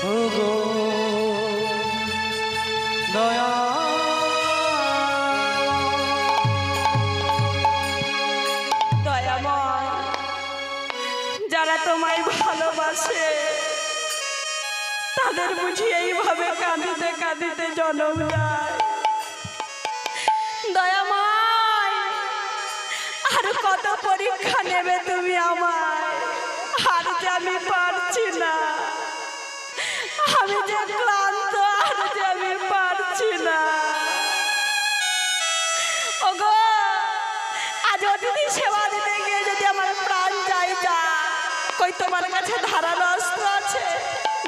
ওগো দয়া দয়াময়, যারা তোমায় ভালোবাসে তাদের বুঝি এইভাবে কাঁদিতে কাঁদিতে জনম যায়। দয়াময়, আর কত পরীক্ষা নেবে তুমি আমায়? আর যে আমি পারছি না, আমি যে ক্লান্ত, আর যে আমি পারছি না। ওগো, আজ অতিথি সেবা দিতে গিয়ে যদি আমার প্রাণ যায় কই তোমার কাছে ধারালো অস্ত্র আছে?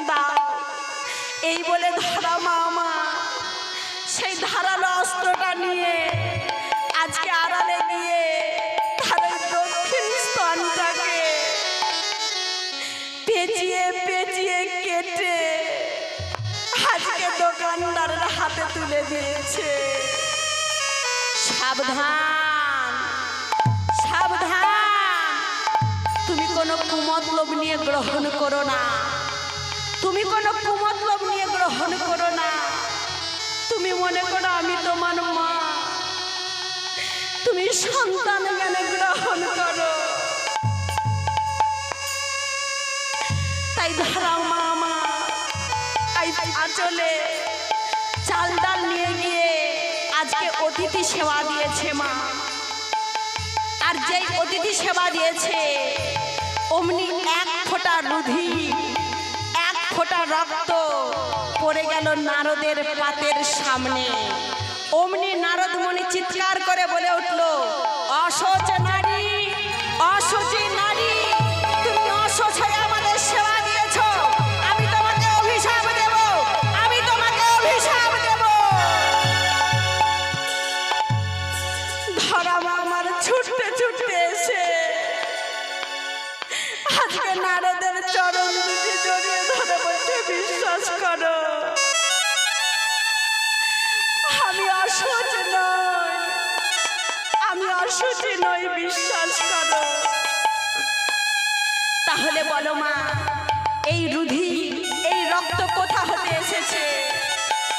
দাও। এই বলে ধরা মামা সেই ধারালো অস্ত্রটা নিয়ে আজকে আড়ালে গিয়ে তার ওই দক্ষিণ স্তনটাকে পেঁচিয়ে পেঁচিয়ে কেটে আজকে দোকানদারের হাতে তুলে দিয়েছে। সাবধান সাবধান, তুমি কোনো কুমতলব নিয়ে গ্রহণ করো না, তুমি কোনো কুমতলব নিয়ে গ্রহণ করো না। তুমি মনে করো আমি তোমার মা, তুমি সন্তান জ্ঞানে গ্রহণ করো। তাই ধরাও মামা আঁচলে চাল ডাল নিয়ে গিয়ে আজকে অতিথি সেবা দিয়েছে মা। আর যেই অতিথি সেবা দিয়েছে অমনি এক ফোঁটা রুধি, এক ফোঁটা রক্ত পড়ে গেল নারদের পাতের সামনে। অমনি নারদ মুনি চিৎকার করে বলে উঠল, অসহ্য নারী, অসুচি নারী, তুমি অসহ্য হয়ে আমাদের সেবা দিয়েছ, আমি তোমাকে অভিশাপ দেব, আমি তোমাকে অভিশাপ দেব। ধরা আমার ছুটতে ছুটতে এসে আজকে নারদের চরণ দুটি জড়িয়ে ধরে বলছে, বিশ্বাস করো আমি অসহ্য নই, আমি অসুচি নই, বিশ্বাস করো। তাহলে বলো মা, এই রুধি এই রক্ত কোথা হতে এসেছে?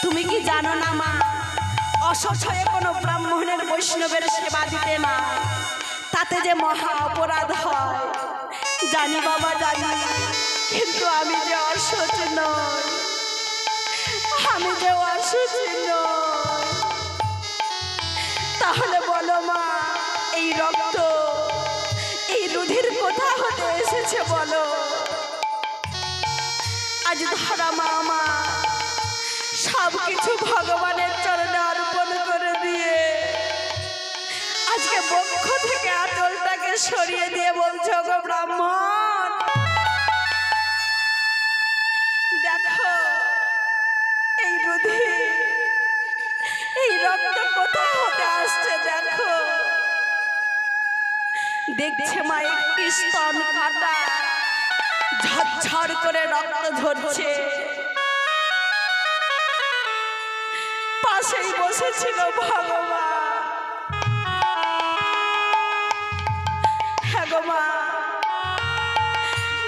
তুমি কি জানো না মা, অসহ্য হয়ে কোনো ব্রাহ্মণের বৈষ্ণবের সেবা দিতে না, তাতে যে মহা অপরাধ হয়। জানি বাবা জানি, কিন্তু আমি যে অসহ্য নই, আমি যে অসুচি নই। তাহলে বলো মা, এই রক্ত এই রুধির কোথা হতে এসেছে বলো? আজ ধরা মামা সব কিছু ভগবানের চরণে অর্পণ করে দিয়ে আজকে বক্ষ থেকে আঁচলটাকে সরিয়ে দিয়ে বলছো, গো ব্রাহ্মণ দেখো এই রুধি এই রক্ত কোথা হতে আসছে দেখো। দেখছে মা একটি স্তন কাটা, ঝরঝর করে রক্ত ঝরছে। পাশেই বসেছিল ভগবান। হ্যাঁ গো মা,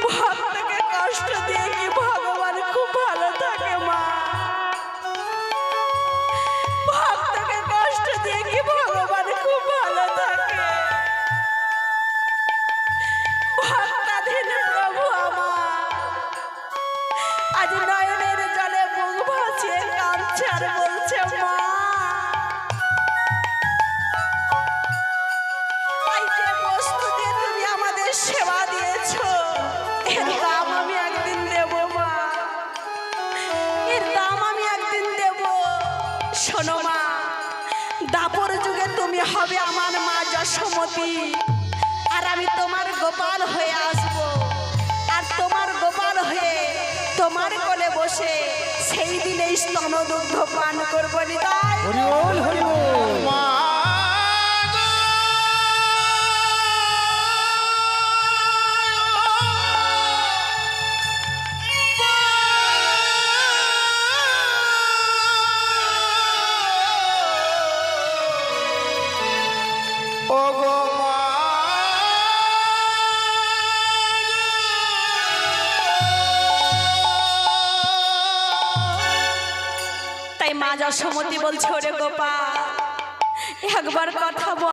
ভক্তকে কষ্ট দিয়ে কি ভগবান খুব ভালো থাকে মা? ভক্তকে কষ্ট দিয়ে কি ভগবান খুব ভালো থাকে? ভক্তাধীন প্রভু আমার আজ নয়নের জলে মুখ ভাসিয়ে কাঁদছে আর বলছে, মা এই যে বস্তু দিয়ে তুমি আমাদের সেবা দিয়েছ, এর দাম আমি একদিন দেব মা, এর দাম আমি একদিন দেব। শোনো মা, দাপর যুগে তুমি হবে আমার মা যশোমতী, আর আমি তোমার গোপাল হয়ে আসব, আর তোমার গোপাল হয়ে তোমার কোলে বসে সেই দিনে স্তনদুগ্ধ পান করবো। নিতাই হরি বল, হরি বল। মা মা যশোমতী বলছে, ওরে গোপাল একবার কথা বল।